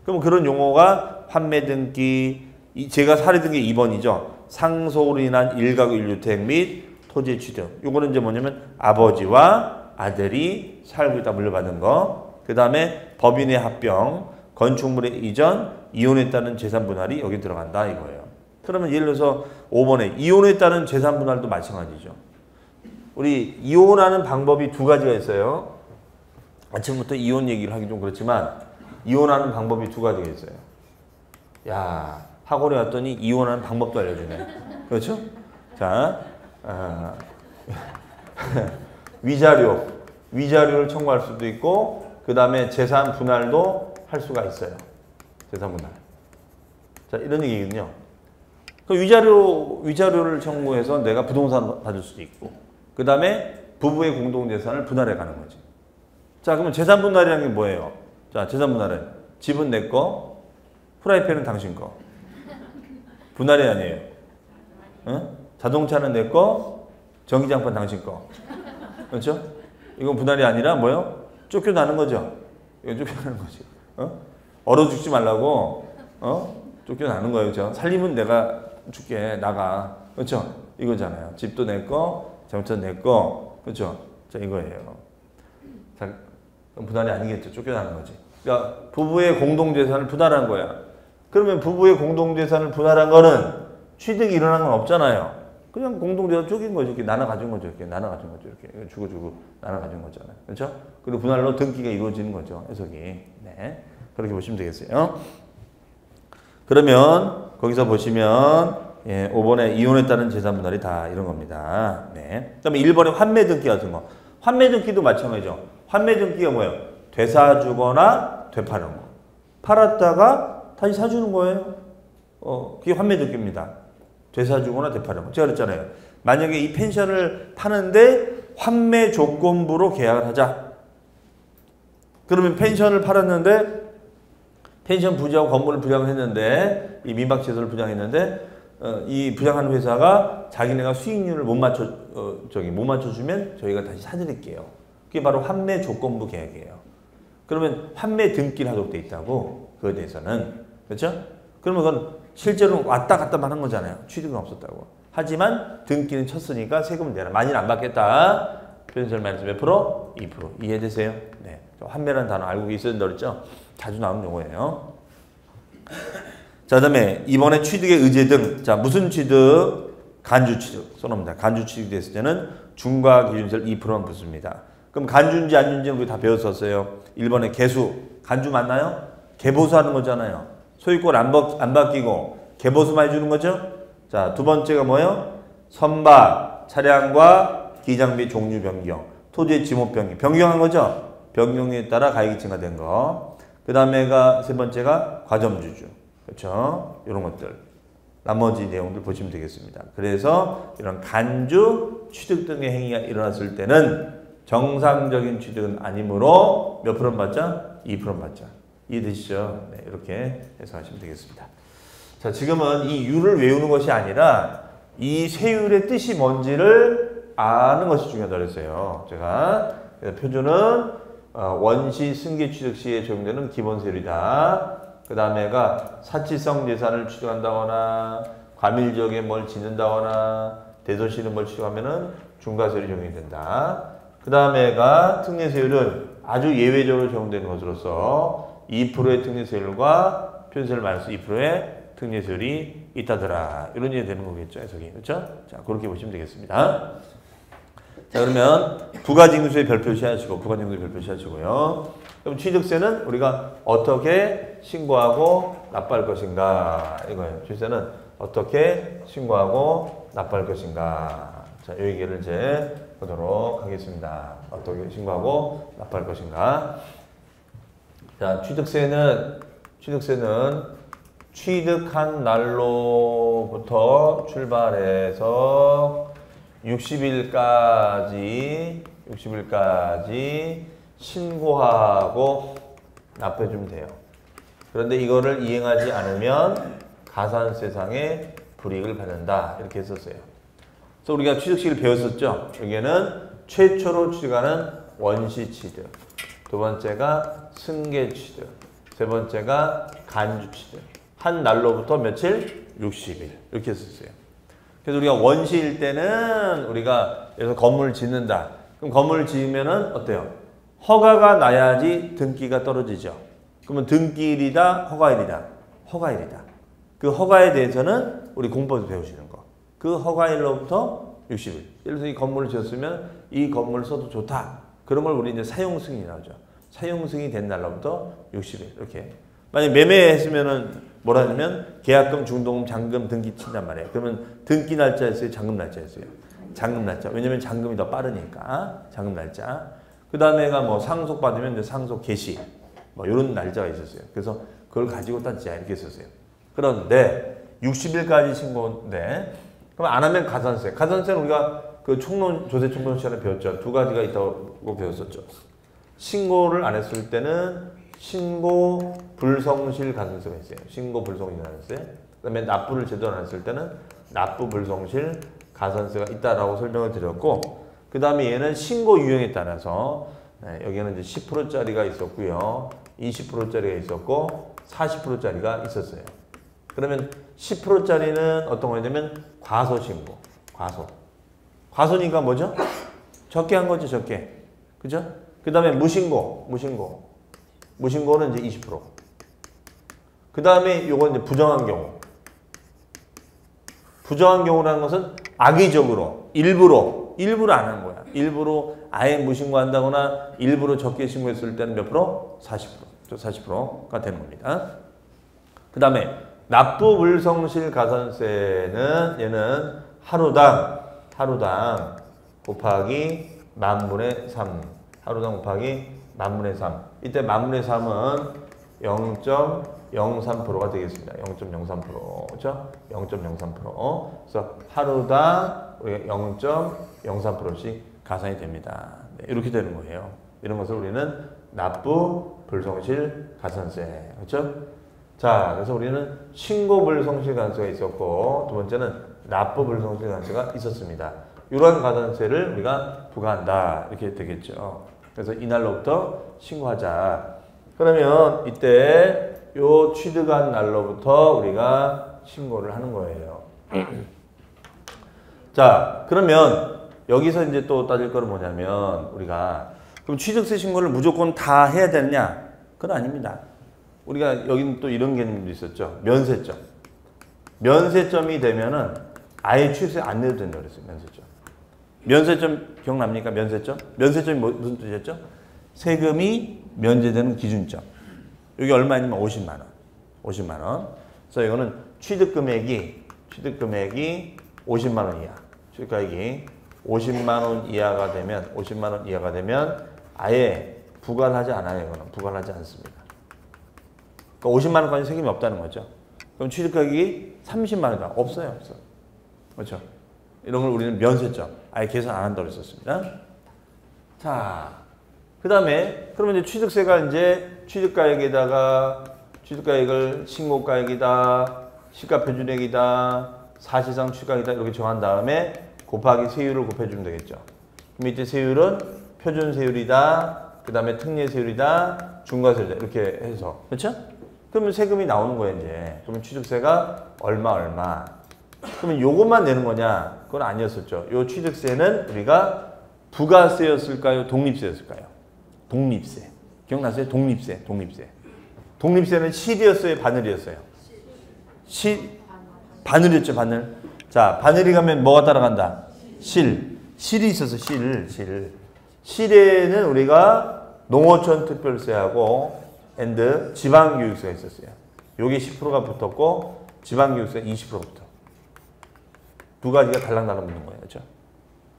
그럼 그런 용어가 환매 등기, 제가 사례 등기 2번이죠. 상속으로 인한 일가구 1주택 및 토지 취득. 요거는 이제 뭐냐면 아버지와 아들이 살고 있다 물려받은 거. 그 다음에 법인의 합병, 건축물의 이전, 이혼에 따른 재산 분할이 여기 들어간다 이거예요. 그러면 예를 들어서 5번에 이혼에 따른 재산 분할도 마찬가지죠. 우리 이혼하는 방법이 두 가지가 있어요. 아침부터 이혼 얘기를 하기 좀 그렇지만 이혼하는 방법이 두 가지가 있어요. 야, 학원에 왔더니 이혼하는 방법도 알려주네. 그렇죠? 자, 위자료를 청구할 수도 있고 그 다음에 재산 분할도 할 수가 있어요. 재산 분할. 자, 이런 얘기거든요. 그 위자료를 청구해서 내가 부동산 받을 수도 있고 그 다음에 부부의 공동재산을 분할해 가는 거지. 자, 그러면 재산 분할이라는 게 뭐예요? 자, 재산 분할은 집은 내 거, 프라이팬은 당신 거. 분할이 아니에요. 응? 자동차는 내 거, 전기장판 당신 거. 그렇죠? 이건 분할이 아니라 뭐예요? 쫓겨나는 거죠. 이거 쫓겨나는 거지. 얼어 죽지 말라고 쫓겨나는 거예요. 그렇죠? 살림은 내가 줄게. 나가. 그렇죠? 이거잖아요. 집도 내 거, 자동차 내 거. 그렇죠? 자, 이거예요. 자, 그럼 분할이 아니겠죠. 쫓겨나는 거지. 그러니까 부부의 공동재산을 분할한 거야. 그러면 부부의 공동재산을 분할한 거는 취득이 일어난 건 없잖아요. 그냥 공동재산 쪼갠 거죠. 이렇게 나눠 가진 거죠. 이렇게 나눠 가진 거죠. 이렇게 주고 나눠 가진 거잖아요. 그렇죠? 그리고 분할로 등기가 이루어지는 거죠. 해석이. 네. 그렇게 보시면 되겠어요. 그러면 거기서 보시면 5번에 이혼에 따른 재산 분할이 다 이런 겁니다. 네. 그다음에 1번에 환매 등기 같은 거. 환매 등기도 마찬가지죠. 환매 등기가 뭐예요? 되사주거나 되파는 거. 팔았다가 다시 사주는 거예요. 그게 환매 등기입니다. 되사주거나 되파는 거. 제가 그랬잖아요. 만약에 이 펜션을 파는데 환매 조건부로 계약을 하자. 그러면 펜션을 팔았는데 펜션 부지하고 건물을 부양을 했는데 이 민박시설을 부양했는데 이 부양하는 회사가 자기네가 수익률을 못 맞춰주면 저희가 다시 사드릴게요. 그게 바로 환매 조건부 계약이에요. 그러면 환매 등기를 하도록 돼 있다고 그거에 대해서는. 그렇죠? 그러면 그건 실제로 왔다 갔다만 한 거잖아요. 취득은 없었다고. 하지만 등기는 쳤으니까 세금은 내라. 많이는 안 받겠다. 표준세율 마이너스 몇 프로? 2%. 이해되세요? 네. 환매라는 단어 알고 있어야 된다고 그랬죠? 자주 나오는 용어예요. 자, 다음에 이번에 취득의 의제 등. 자, 무슨 취득? 간주 취득. 써놓습니다. 간주 취득이 됐을 때는 중과 기준세를 2%만 붙습니다. 그럼 간주인지 안 준지는 우리 다 배웠었어요. 1번에 개수. 간주 맞나요? 개보수하는 거잖아요. 소유권 안 바뀌고 개보수만 해주는 거죠. 자, 두 번째가 뭐예요? 선박, 차량과 기장비 종류 변경, 토지의 지목 변경. 변경한 거죠? 변경에 따라 가액이 증가된 거. 그 다음에가 세 번째가 과점주주. 그렇죠? 이런 것들. 나머지 내용들 보시면 되겠습니다. 그래서 이런 간주, 취득 등의 행위가 일어났을 때는 정상적인 취득은 아니므로 몇 프로는 받자? 2%는 받자. 이해되시죠? 네, 이렇게 해석하시면 되겠습니다. 자, 지금은 이 유를 외우는 것이 아니라 이 세율의 뜻이 뭔지를 아는 것이 중요하다고 했어요. 제가 표준은 원시 승계 취득 시에 적용되는 기본 세율이다. 그 다음에가 사치성 재산을 취득한다거나 과밀 지역에 뭘 짓는다거나 대도시는 뭘 취득하면은 중과세율이 적용이 된다. 그 다음에가 특례세율은 아주 예외적으로 적용되는 것으로서 2%의 특례세율과 표준세율 마이너스 2%의 특례세율이 있다더라. 이런 얘기 되는 거겠죠, 해석이. 그렇죠? 자, 그렇게 보시면 되겠습니다. 자, 그러면 부가징수의 별표시 하시고, 부가징수의 별표시 하시고요. 그럼 취득세는 우리가 어떻게 신고하고 납부할 것인가? 이거예요. 취득세는 어떻게 신고하고 납부할 것인가? 자, 이 얘기를 이제 보도록 하겠습니다. 어떻게 신고하고 납부할 것인가? 자, 취득세는 취득한 날로부터 출발해서 60일까지 신고하고 납부해주면 돼요. 그런데 이거를 이행하지 않으면 가산세상의 불이익을 받는다. 이렇게 했었어요. 그래서 우리가 취득시를 배웠었죠. 여기에는 최초로 취득하는 원시 취득, 두 번째가 승계 취득, 세 번째가 간주 취득. 한 날로부터 며칠? 60일. 이렇게 했었어요. 그래서 우리가 원시일 때는 우리가 여기서 건물을 짓는다. 그럼 건물을 지으면은 어때요? 허가가 나야지 등기가 떨어지죠. 그러면 등기일이다, 허가일이다. 허가일이다. 그 허가에 대해서는 우리 공법에서 배우시는 거. 그 허가일로부터 60일. 예를 들어서 이 건물을 지었으면 이 건물을 써도 좋다. 그런 걸 우리 이제 사용 승인이라고 하죠. 사용 승인이 된 날로부터 60일. 이렇게. 만약 매매했으면은 뭐라 하냐면 계약금, 중도금, 잔금, 등기 친단 말이에요. 그러면 등기 날짜였어요? 잔금 날짜였어요? 잔금 날짜. 왜냐면 잔금이 더 빠르니까. 잔금 날짜. 그 다음에가 뭐 상속 받으면 이제 상속 개시. 뭐 이런 날짜가 있었어요. 그래서 그걸 가지고 따지자 이렇게 했었어요. 그런데 60일까지 신고인데 그럼 안 하면 가산세. 가산세는 우리가 그 총론, 조세 총론 시간에 배웠죠. 두 가지가 있다고 배웠었죠. 신고를 안 했을 때는 신고 불성실 가산세가 있어요. 신고 불성실 가산세. 그 다음에 납부를 제대로 안 했을 때는 납부 불성실 가산세가 있다라고 설명을 드렸고, 그 다음에 얘는 신고 유형에 따라서 여기는 이제 10%짜리가 있었고요. 20%짜리가 있었고 40%짜리가 있었어요. 그러면 10%짜리는 어떤 거냐면 과소신고. 과소니까 뭐죠? 적게 한 거죠, 적게. 그죠? 그 다음에 무신고는 이제 20%. 그 다음에 요건 이제 부정한 경우. 부정한 경우라는 것은 악의적으로, 일부러 안 한 거야. 일부러 아예 무신고한다거나 일부러 적게 신고했을 때는 몇 프로? 40%. 40%가 되는 겁니다. 그 다음에 납부 불성실 가산세는 얘는 하루당 곱하기 만분의 3. 하루당 곱하기 만분의 3. 이때 만분의 3은 0.03%가 되겠습니다. 0.03%. 그렇죠? 0.03%. 그래서 하루당 우리가 0.03%씩 가산이 됩니다. 네, 이렇게 되는 거예요. 이런 것을 우리는 납부 불성실 가산세. 그렇죠? 자, 그래서 우리는 신고 불성실 가산세가 있었고, 두 번째는 납부 불성실 가산세가 있었습니다. 이러한 가산세를 우리가 부과한다. 이렇게 되겠죠. 그래서 이날로부터 신고하자. 그러면 이때 요 취득한 날로부터 우리가 신고를 하는 거예요. 자, 그러면 여기서 이제 또 따질 거는 뭐냐면 우리가 그럼 취득세 신고를 무조건 다 해야 되느냐? 그건 아닙니다. 우리가 여기는 또 이런 개념도 있었죠. 면세점. 면세점이 되면은 아예 취득세 안 내도 된다고 그랬어요. 면세점. 면세점 기억납니까? 면세점? 면세점이 무슨 뜻이었죠? 세금이 면제되는 기준점. 여기 얼마냐면 50만 원. 50만 원. 그래서 이거는 취득금액이 50만 원 이하. 취득가액이 50만 원 이하가 되면 아예 부과를 하지 않아요. 이거는 부과를 하지 않습니다. 그러니까 50만 원까지 세금이 없다는 거죠. 그럼 취득가액이 30만 원이다. 없어요. 그렇죠? 이런 걸 우리는 면세점. 아예 계산 안 한다고 했었습니다. 자, 그 다음에 그러면 이제 취득세가 이제 취득가액을 신고가액이다, 시가표준액이다, 사실상 취득가액이다 이렇게 정한 다음에 곱하기 세율을 곱해주면 되겠죠. 그럼 이때 세율은 표준세율이다, 그 다음에 특례세율이다, 중과세율이다 이렇게 해서 그렇죠? 그러면 세금이 나오는 거예요 이제. 그러면 취득세가 얼마. 그러면 요것만 내는 거냐? 그건 아니었었죠. 요 취득세는 우리가 부가세였을까요? 독립세였을까요? 독립세. 기억나세요? 독립세. 독립세는 실이었어요? 바늘이었어요? 바늘이었죠, 바늘. 자, 바늘이 가면 뭐가 따라간다? 실이 있어서 실에는 우리가 농어촌 특별세하고 지방교육세가 있었어요. 요게 10%가 붙었고 지방교육세가 20%가 붙어. 두 가지가 달랑달랑 붙는 거예요. 그렇죠?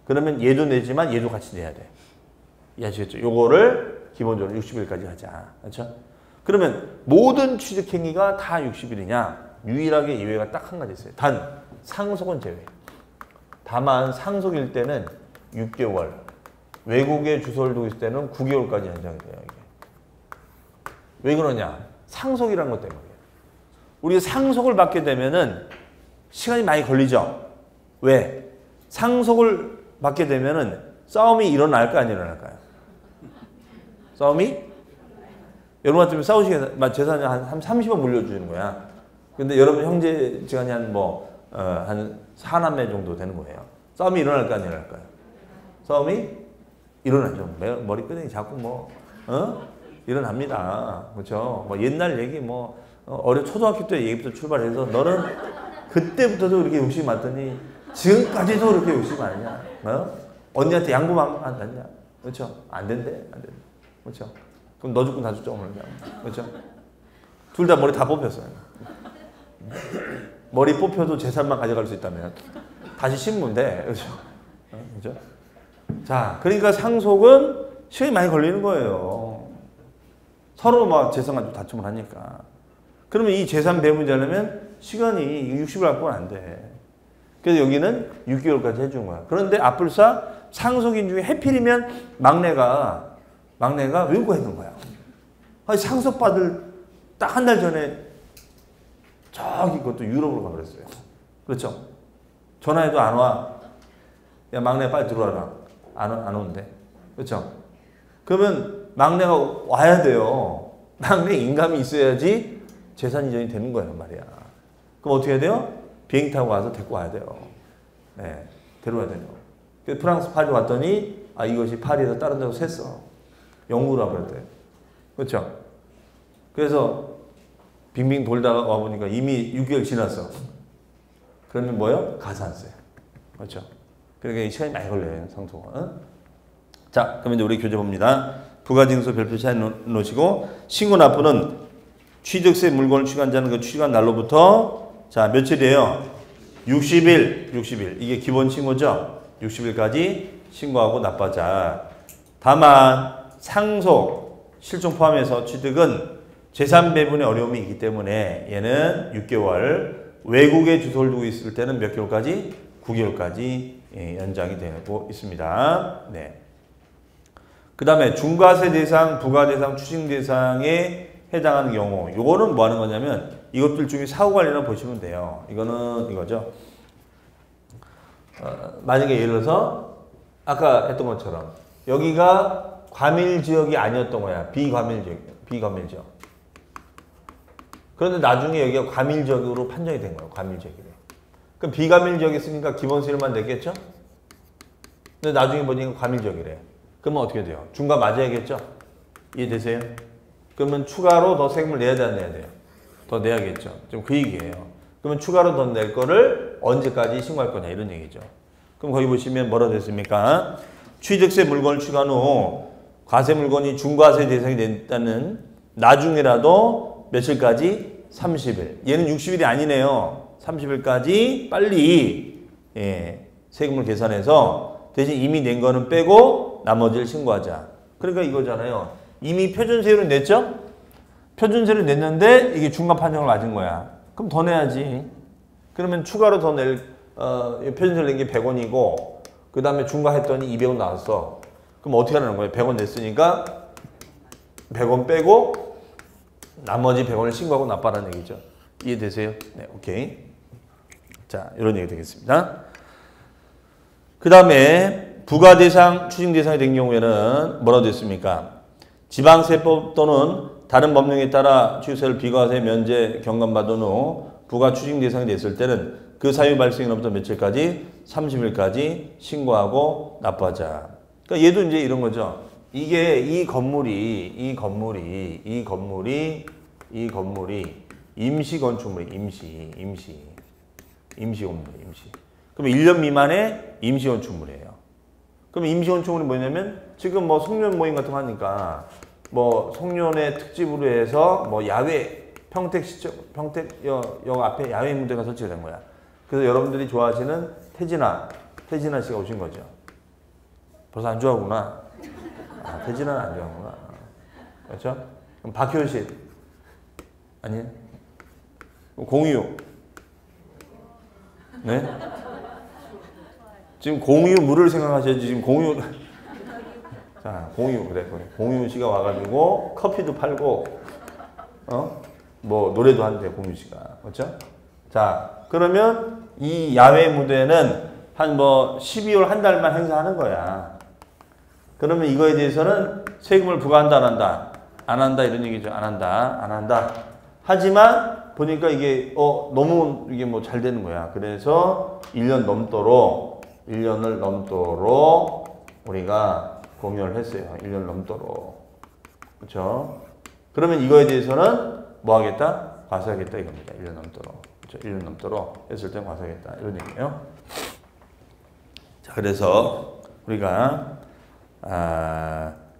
그러면 얘도 내지만 얘도 같이 내야 돼. 이해하시겠죠? 요거를 기본적으로 60일까지 하자. 그렇죠? 그러면 모든 취득행위가 다 60일이냐? 유일하게 예외가 딱 한 가지 있어요. 단 상속은 제외. 다만 상속일 때는 6개월, 외국에 주소를 두고 있을 때는 9개월까지 연장이 돼요. 이게. 왜 그러냐? 상속이라는 것 때문에. 우리가 상속을 받게 되면은 시간이 많이 걸리죠? 왜? 상속을 받게 되면은 싸움이 일어날까 안 일어날까요? 싸움이? 여러분 같으면 싸우시게 재산이 한 30원 물려주는 거야. 근데 여러분 형제지간이 한 4남매 정도 되는 거예요. 싸움이 일어날까 안 일어날까요? 싸움이 일어나죠. 머리끄댕이 자꾸 일어납니다. 그렇죠? 옛날 얘기 초등학교 때 얘기부터 출발해서 너는 그때부터도 그렇게 욕심이 많더니 지금까지도 그렇게 욕심이 많으냐? 언니한테 양보만 안 했냐? 그렇죠? 안 된대. 그렇죠? 그럼 너 죽고 나 죽자 오늘. 그렇죠? 둘 다 머리 다 뽑혔어요. 머리 뽑혀도 재산만 가져갈 수 있다면 다시 신문데. 그렇죠? 자, 그러니까 상속은 시간이 많이 걸리는 거예요. 서로 막 재산 가지고 다툼을 하니까. 그러면 이 재산 배분자려면 시간이 60을 갖고는 안 돼. 그래서 여기는 6개월까지 해준 거야. 그런데 앞불사 상속인 중에 해필이면 막내가 외국에 있는 거야. 아니, 상속받을 딱 한 달 전에 저기 그것도 유럽으로 가버렸어요. 그렇죠? 전화해도 안 와. 야, 막내 빨리 들어와라. 안 온대. 그렇죠? 그러면 막내가 와야 돼요. 막내 인감이 있어야지 재산 이전이 되는 거예요, 말이야. 그럼 어떻게 해야 돼요? 비행기 타고 와서 데리고 와야 돼요. 네, 데려와야 돼요. 그래서 프랑스 파리 왔더니 이것이 파리에서 다른 데로 샜어. 영국으로 와버렸대요. 그렇죠? 그래서 빙빙 돌다가 와보니까 이미 6개월 지났어. 그러면 뭐예요? 가산세. 그렇죠? 그러니까 시간이 많이 걸려요, 상속은. 자, 그러면 이제 우리 교재 봅니다. 부가징수 별표 잘 놓으시고, 신고 납부는 취득세 물건을 취득한 자는 그 취득한 날로부터 자, 며칠이에요? 60일. 이게 기본 신고죠? 60일까지 신고하고 납부하자. 다만 상속, 실종 포함해서 취득은 재산 배분의 어려움이 있기 때문에 얘는 6개월, 외국에 주소를 두고 있을 때는 몇 개월까지? 9개월까지 연장이 되고 있습니다. 네. 그 다음에 중과세 대상, 부가 대상, 추징 대상에 해당하는 경우, 요거는 뭐 하는 거냐면 이것들 중에 사후관리나 보시면 돼요. 이거는 이거죠. 만약에 예를 들어서 아까 했던 것처럼 여기가 과밀지역이 아니었던 거야. 비과밀지역. 그런데 나중에 여기가 과밀지역으로 판정이 된 거예요. 과밀지역이래. 그럼 비과밀지역이 있으니까 기본세율만 냈겠죠? 근데 나중에 보니까 과밀지역이래. 그러면 어떻게 돼요? 중과 맞아야겠죠? 이해되세요? 그러면 추가로 더 세금을 내야 돼, 안 내야 돼요? 더 내야겠죠. 좀 그 얘기예요. 그러면 추가로 더 낼 거를 언제까지 신고할 거냐 이런 얘기죠. 그럼 거기 보시면 뭐라 됐습니까? 취득세 물건을 취득한 후 과세 물건이 중과세 대상이 됐다는 나중에라도 며칠까지? 30일. 얘는 60일이 아니네요. 30일까지 빨리 세금을 계산해서 대신 이미 낸 거는 빼고 나머지를 신고하자. 그러니까 이거잖아요. 이미 표준세율은 냈죠? 표준세를 냈는데 이게 중과 판정을 맞은 거야. 그럼 더 내야지. 그러면 추가로 더 표준세를 낸 게 100원이고 그 다음에 중과했더니 200원 나왔어. 그럼 어떻게 하는 거예요? 100원 냈으니까 100원 빼고 나머지 100원을 신고하고 납부하라는 얘기죠. 이해되세요? 네, 오케이. 자, 이런 얘기 되겠습니다. 그 다음에 부과대상, 추징대상이 된 경우에는 뭐라고 됐습니까? 지방세법 또는 다른 법령에 따라 취득세를 비과세 면제 경감받은 후 부과 추징대상이 됐을 때는 그 사유 발생으로부터 며칠까지? 30일까지 신고하고 납부하자. 그러니까 얘도 이제 이런 거죠. 이게 이 건물이 임시 건축물이 임시 건물. 그럼 1년 미만의 임시 건축물이에요. 그럼 임시 건축물이 뭐냐면 지금 뭐 송년 모임 같은 거 하니까 뭐 송년회 특집으로 해서 뭐 야외 평택역 앞에 야외 무대가 설치가 된 거야. 그래서 여러분들이 좋아하시는 태진아 씨가 오신 거죠. 벌써 안 좋아하구나. 태진아는 안 좋아하구나. 그렇죠? 그럼 박효신 아니에요? 공유. 네? 지금 공유 물을 생각하셔야지. 지금 공유. 자, 공유 그래. 공유 씨가 와가지고 커피도 팔고, 뭐 노래도 한대 공유 씨가. 그렇죠? 자, 그러면 이 야외 무대는 한 뭐 12월 한 달만 행사하는 거야. 그러면 이거에 대해서는 세금을 부과한다, 안 한다? 안 한다, 이런 얘기죠. 안 한다. 하지만 보니까 이게 너무 이게 뭐 잘 되는 거야. 그래서 1년을 넘도록 우리가 공유를 했어요. 1년 넘도록. 그렇죠? 그러면 이거에 대해서는 뭐 하겠다? 과세하겠다 이겁니다. 1년 넘도록. 그렇죠? 1년 넘도록 했을 때 과세하겠다. 이런 얘기예요. 자, 그래서 우리가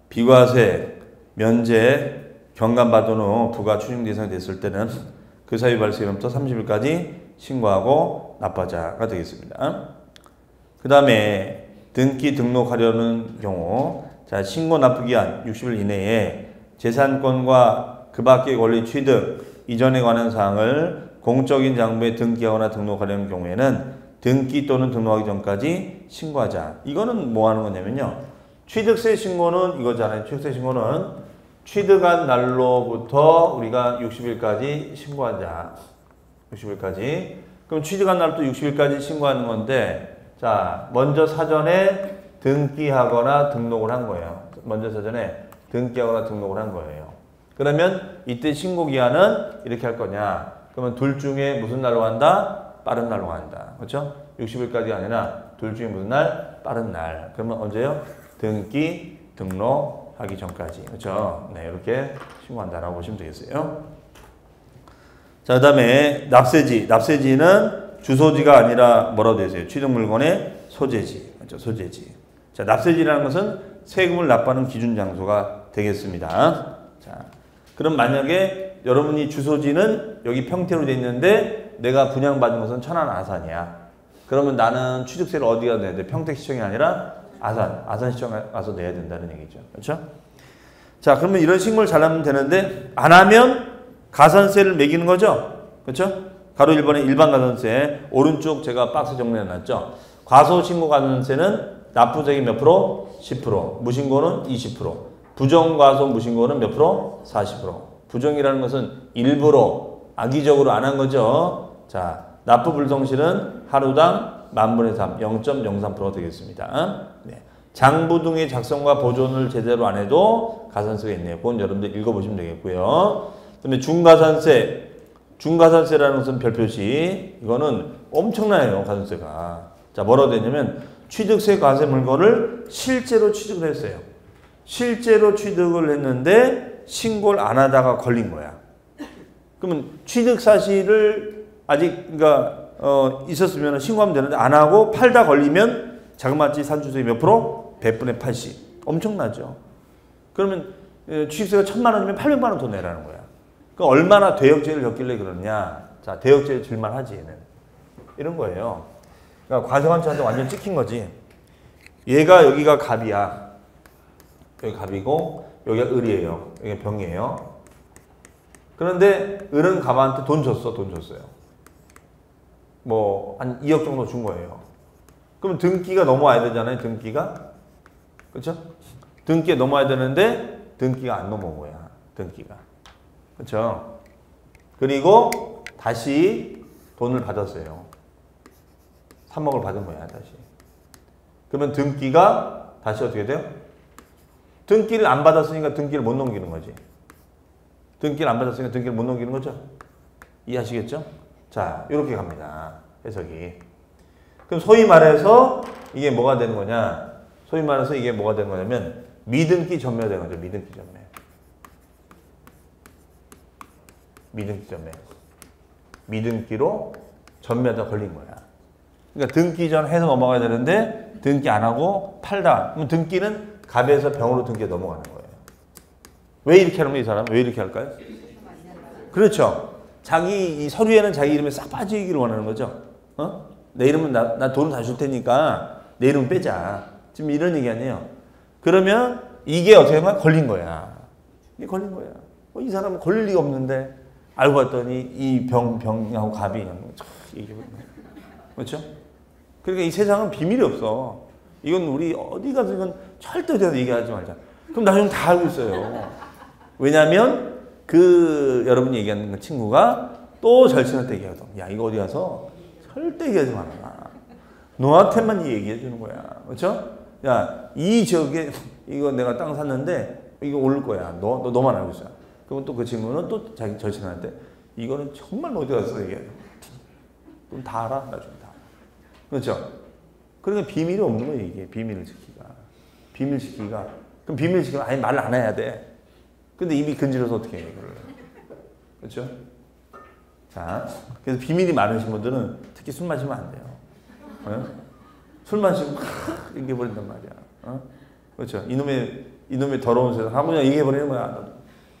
비과세 면제 경감받은 후 부과 추징 대상이 됐을 때는 그 사유 발생부터 30일까지 신고하고 납부하자가 되겠습니다. 그 다음에 등기 등록하려는 경우, 자, 신고 납부 기한 60일 이내에 재산권과 그 밖의 권리 취득 이전에 관한 사항을 공적인 장부에 등기하거나 등록하려는 경우에는 등기 또는 등록하기 전까지 신고하자. 이거는 뭐 하는 거냐면요. 취득세 신고는 이거잖아요. 취득세 신고는 취득한 날로부터 우리가 60일까지 신고하자. 60일까지. 그럼 취득한 날부터 60일까지 신고하는 건데, 자, 먼저 사전에 등기하거나 등록을 한 거예요. 먼저 사전에 등기하거나 등록을 한 거예요. 그러면 이때 신고 기한은 이렇게 할 거냐? 그러면 둘 중에 무슨 날로 한다? 빠른 날로 한다. 그렇죠? 60일까지가 아니라 둘 중에 무슨 날? 빠른 날. 그러면 언제요? 등기, 등록하기 전까지. 그렇죠? 네, 이렇게 신고한다라고 보시면 되겠어요. 자, 그 다음에 납세지. 납세지는 주소지가 아니라 뭐라고 되세요? 취득 물건의 소재지. 그렇죠? 소재지. 자, 납세지라는 것은 세금을 납부하는 기준 장소가 되겠습니다. 자, 그럼 만약에 여러분이 주소지는 여기 평택으로 돼 있는데 내가 분양받은 것은 천안 아산이야. 그러면 나는 취득세를 어디가 내야 돼? 평택시청이 아니라 아산시청 가서 내야 된다는 얘기죠. 그렇죠? 자, 그러면 이런 신고를 잘하면 되는데 안 하면 가산세를 매기는 거죠. 그렇죠? 가로 1번에 일반 가산세, 오른쪽 제가 박스 정리해 놨죠. 과소신고 가산세는 납부액이 몇 프로? 10%. 무신고는 20%. 부정과소 무신고는 몇 프로? 40%. 부정이라는 것은 일부러 악의적으로 안 한 거죠. 자, 납부 불성실은 하루당 10,000분의 3, 0.03% 되겠습니다. 네. 장부 등의 작성과 보존을 제대로 안 해도 가산세가 있네요. 그건 여러분들 읽어보시면 되겠고요. 그다음에 중가산세. 중가산세라는 것은 별표시. 이거는 엄청나요, 가산세가. 자, 뭐라고 되냐면 취득세 과세 물건을 실제로 취득을 했어요. 실제로 취득을 했는데 신고를 안 하다가 걸린 거야. 그러면 취득 사실을 아직 그러니까 있었으면 신고하면 되는데 안 하고 팔다 걸리면 자그마치 산출세율이 몇 프로? 100분의 80. 엄청나죠. 그러면 취득세가 1,000만 원이면 800만 원 더 내라는 거야. 그 얼마나 대역죄를 겪길래 그러냐. 자, 대역죄를 질만 하지 얘는. 이런 거예요. 그러니까 과세관청한테 완전 찍힌 거지. 얘가 여기가 갑이야. 여기 갑이고 여기가 을이에요. 여기가 병이에요. 그런데 을은 갑한테 돈 줬어요. 뭐 한 2억 정도 준 거예요. 그럼 등기가 넘어와야 되잖아요. 등기가. 그렇죠? 등기에 넘어야 되는데 등기가 안 넘어온 거야. 등기가. 그렇죠? 그리고 다시 돈을 받았어요. 3억을 받은 거야. 다시. 그러면 등기가 다시 어떻게 돼요? 등기를 안 받았으니까 등기를 못 넘기는 거지. 등기를 안 받았으니까 등기를 못 넘기는 거죠. 이해하시겠죠? 자, 이렇게 갑니다. 해석이. 그럼 소위 말해서 이게 뭐가 되는 거냐? 소위 말해서 이게 뭐가 되는 거냐면 미등기 전매가 되는 거죠. 미등기 전매. 미등기 전매. 미등기로 전매하다 걸린 거야. 그러니까 등기 전 해서 넘어가야 되는데 등기 안 하고 팔다. 그럼 등기는 갑에서 병으로 등기가 넘어가는 거예요. 왜 이렇게 하는 거예요, 이 사람? 왜 이렇게 할까요? 그렇죠. 자기 이 서류에는 자기 이름에 싹 빠지기를 원하는 거죠. 내 이름은 나 돈을 다 줄 테니까 내 이름 빼자. 지금 이런 얘기 아니에요. 그러면 이게 어떻게 하면 걸린 거야. 이게 걸린 거야. 이 사람은 걸릴 리가 없는데 알고 봤더니 이 병하고 갑이 얘기해버린 거야. 그렇죠? 그러니까 이 세상은 비밀이 없어. 이건 우리 어디 가서 이건 절대 얘기하지 말자. 그럼 나중에 다 알고 있어요. 왜냐하면 여러분이 얘기하는 그 친구가 또 절친한테 얘기하거든. 야, 이거 어디 가서 절대 얘기하지 마라. 너한테만 얘기해 주는 거야. 그렇죠? 야, 이 지역에 이거 내가 땅 샀는데 이거 오를 거야. 너만 알고 있어. 그럼 또 그 친구는 또 자기 절친한테 이거는 정말 어디 가서 얘기해. 그럼 다 알아. 나중에 다. 그렇죠? 그러니까 비밀이 없는 거예요. 이게 비밀을 지키기가. 비밀 지키기가. 그럼 비밀 지키면 아예 말을 안 해야 돼. 근데 입이 근질러서 어떻게 해, 이거를. 그렇죠? 자, 그래서 비밀이 많으신 분들은 특히 술 마시면 안 돼요. 술 마시고 이렇게 버린단 말이야. 그렇죠? 이놈의 더러운 세상 하고 그냥 얘기해 버리는 거야.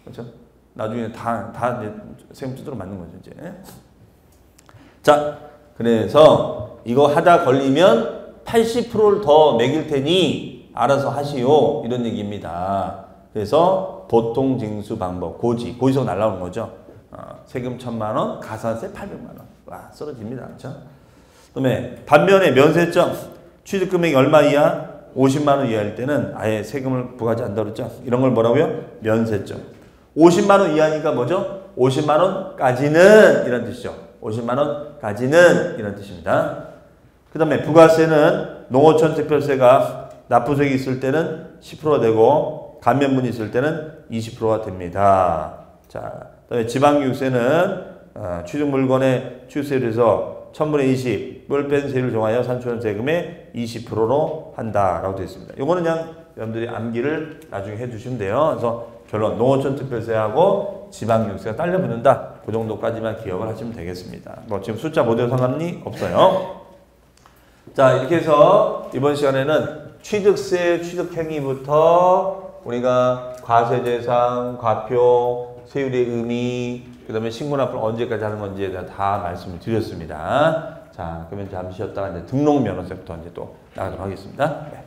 그렇죠? 나중에 다 이제 세금 두드러 맞는 거죠, 이제. 자, 그래서 이거 하다 걸리면 80%를 더 매길 테니 알아서 하시오. 이런 얘기입니다. 그래서 보통 징수 방법, 고지서 날라오는 거죠. 세금 1,000만 원, 가산세 800만 원. 와, 쓰러집니다. 그렇죠? 그다음에 반면에 면세점, 취득금액이 얼마 이하? 50만 원 이하일 때는 아예 세금을 부과하지 않는다고 그랬죠? 이런 걸 뭐라고요? 면세점. 50만 원 이하니까 뭐죠? 50만 원까지는 이런 뜻이죠. 50만 원까지는 이런 뜻입니다. 그 다음에 부가세는 농어촌 특별세가 납부세액이 있을 때는 10%가 되고 감면분이 있을 때는 20%가 됩니다. 자, 그다음에 지방교육세는 취득물건의 취득세율에서 1000분의 20을 뺀 세율을 정하여 산출한 세금의 20%로 한다라고 되어 있습니다. 이거는 그냥 여러분들이 암기를 나중에 해주시면 돼요. 그래서 결론, 농어촌 특별세하고 지방교육세가 딸려 붙는다. 그 정도까지만 기억을 하시면 되겠습니다. 뭐 지금 숫자 모델 상관이 없어요. 자, 이렇게 해서 이번 시간에는 취득세, 취득행위부터 우리가 과세대상, 과표, 세율의 의미, 그 다음에 신고납부를 언제까지 하는 건지에 대해 다 말씀을 드렸습니다. 자, 그러면 잠시 쉬었다가 이제 등록면허세부터 이제 또 나가도록 하겠습니다. 네.